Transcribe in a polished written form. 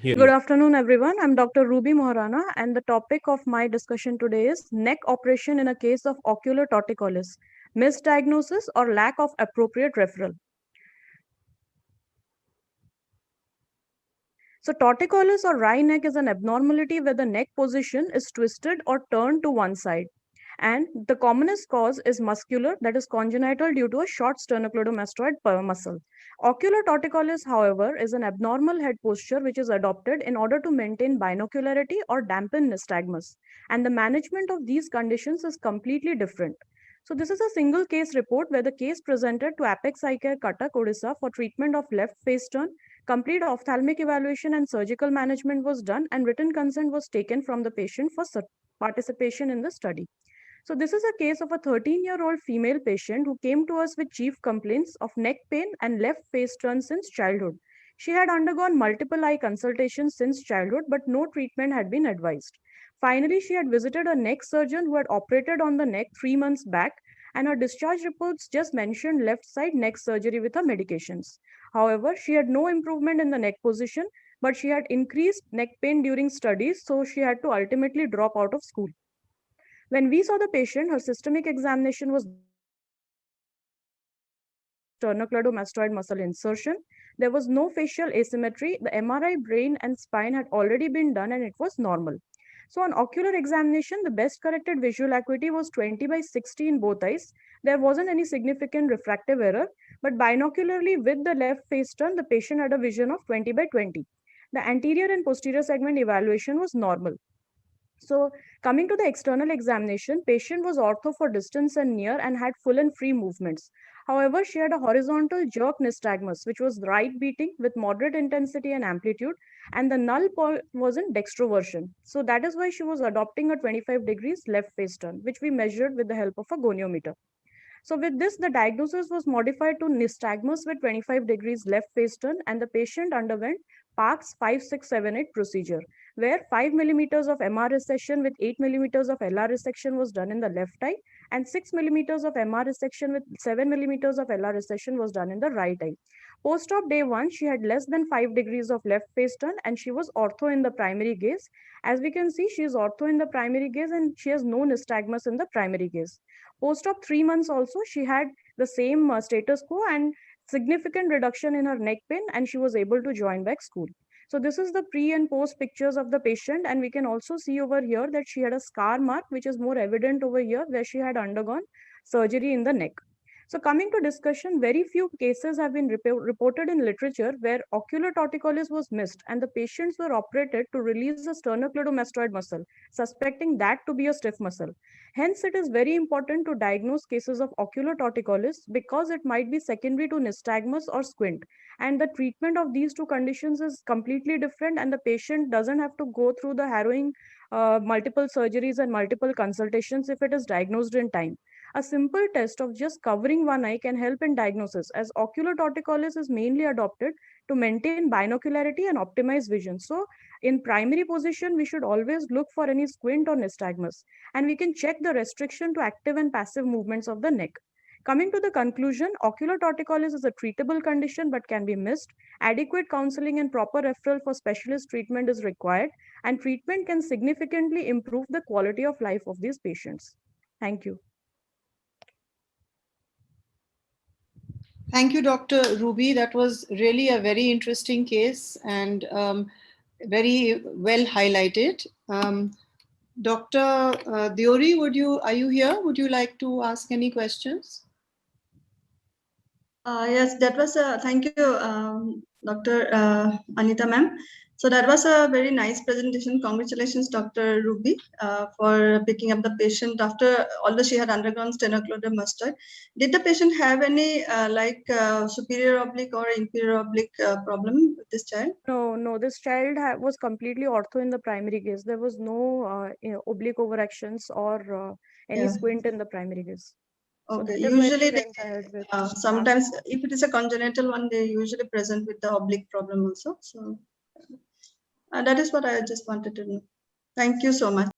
Hear Good you. afternoon, everyone. I'm Dr. Ruby Moharana, and the topic of my discussion today is neck operation in a case of ocular torticollis, misdiagnosis or lack of appropriate referral. So, torticollis or wry neck is an abnormality where the neck position is twisted or turned to one side. And the commonest cause is muscular, that is congenital due to a short sternocleidomastoid muscle. Ocular torticollis, however, is an abnormal head posture which is adopted in order to maintain binocularity or dampen nystagmus. And the management of these conditions is completely different. So this is a single case report where the case presented to Apex Eye Care Cuttack, Odisha for treatment of left face turn. Complete ophthalmic evaluation and surgical management was done, and written consent was taken from the patient for participation in the study. So this is a case of a 13-year-old female patient who came to us with chief complaints of neck pain and left face turn since childhood. She had undergone multiple eye consultations since childhood, but no treatment had been advised. Finally, she had visited a neck surgeon who had operated on the neck 3 months back, and her discharge reports just mentioned left side neck surgery with her medications. However, she had no improvement in the neck position, but she had increased neck pain during studies, so she had to ultimately drop out of school. When we saw the patient, her systemic examination was sternocleidomastoid muscle insertion. There was no facial asymmetry. The MRI brain and spine had already been done and it was normal. So on ocular examination, the best corrected visual acuity was 20 by 60 in both eyes. There wasn't any significant refractive error, but binocularly with the left face turn, the patient had a vision of 20 by 20. The anterior and posterior segment evaluation was normal. So coming to the external examination, patient was ortho for distance and near and had full and free movements. However, she had a horizontal jerk nystagmus, which was right beating with moderate intensity and amplitude, and the null point was in dextroversion. So that is why she was adopting a 25 degrees left face turn, which we measured with the help of a goniometer. So with this, the diagnosis was modified to nystagmus with 25 degrees left face turn, and the patient underwent Parkes 5678 procedure, where 5 millimeters of MR resection with 8 millimeters of LR resection was done in the left eye, and 6 millimeters of MR resection with 7 millimeters of LR resection was done in the right eye. Post-op day 1, she had less than 5 degrees of left face turn, and she was ortho in the primary gaze. As we can see, she is ortho in the primary gaze, and she has no nystagmus in the primary gaze. Post-op 3 months also, she had the same status quo and significant reduction in her neck pain, and she was able to join back school. So this is the pre and post pictures of the patient, and we can also see over here that she had a scar mark, which is more evident over here where she had undergone surgery in the neck. So coming to discussion, very few cases have been reported in literature where ocular torticollis was missed and the patients were operated to release the sternocleidomastoid muscle, suspecting that to be a stiff muscle. Hence, it is very important to diagnose cases of ocular torticollis because it might be secondary to nystagmus or squint. And the treatment of these two conditions is completely different, and the patient doesn't have to go through the harrowing multiple surgeries and multiple consultations if it is diagnosed in time. A simple test of just covering one eye can help in diagnosis, as ocular torticollis is mainly adopted to maintain binocularity and optimize vision. So, in primary position, we should always look for any squint or nystagmus, and we can check the restriction to active and passive movements of the neck. Coming to the conclusion, ocular torticollis is a treatable condition but can be missed. Adequate counseling and proper referral for specialist treatment is required, and treatment can significantly improve the quality of life of these patients. Thank you. Thank you, Dr. Ruby. That was really a very interesting case and very well highlighted. Dr. Deori, are you here? Would you like to ask any questions? Yes, that was thank you, Dr. Anita ma'am. So that was a very nice presentation. Congratulations, Dr. Ruby, for picking up the patient after although she had undergone sternocleidomastoid. Did the patient have any superior oblique or inferior oblique problem with this child? No. This child was completely ortho in the primary gaze. There was no oblique overactions or any squint in the primary gaze. Okay. So Usually, sometimes if it is a congenital one, they usually present with the oblique problem also. So that is what I just wanted to know. Thank you so much.